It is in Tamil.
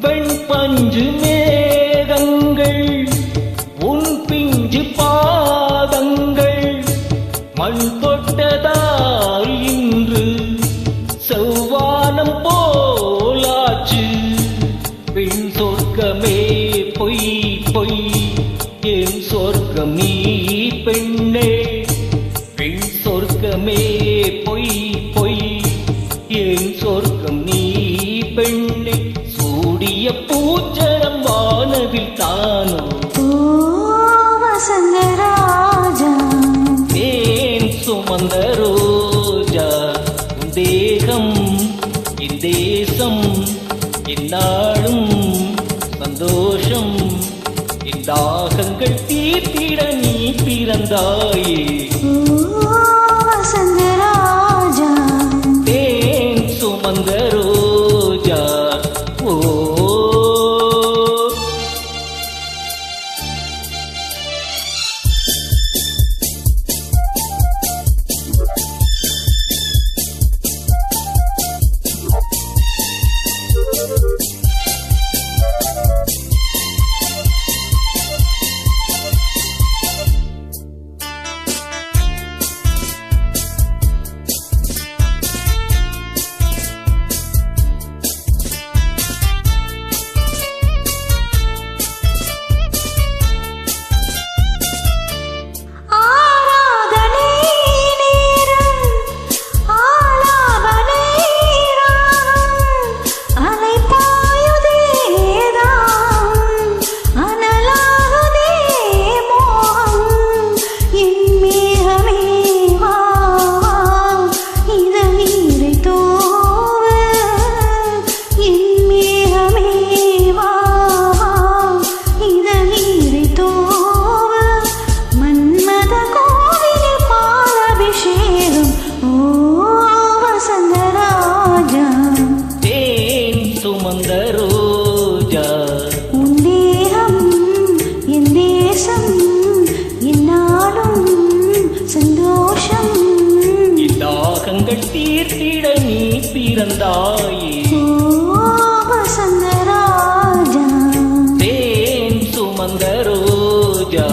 வெண்பஞ்சு மேகங்கள் உன் பிஞ்சு பாதங்கள் மண் தொட்டதால் இன்று செவ்வானம் போலாச்சு. பெண் சொர்க்கமே பொய் பொய் என் சொர்க்கம் நீ பெண்ணே. பெண் சொர்க்கமே பொய் பொய் என் சொர்க்கம் நீ பெண்ணே. சூடிய பூச்சரம் வானவில் தானோ வசந்தராஜா. தேன் சுமந்த ரோஜா உன் தேகம் என் தேசம் என்னாலும் சந்தோஷம். என் தாகங்கள் தீர்த்திட நீ பிறந்தாயே வசந்தராஜா. தேன் சுமந்த ரோஜா. ஓ சுமந்த ரோஜா. உன் தேகம் என் தேசம் என்னாலும் சந்தோஷம். தாகங்கள் தீர்த்திட நீ பிறந்தாயே வசந்தராஜா. தேன் சுமந்த ரோஜா.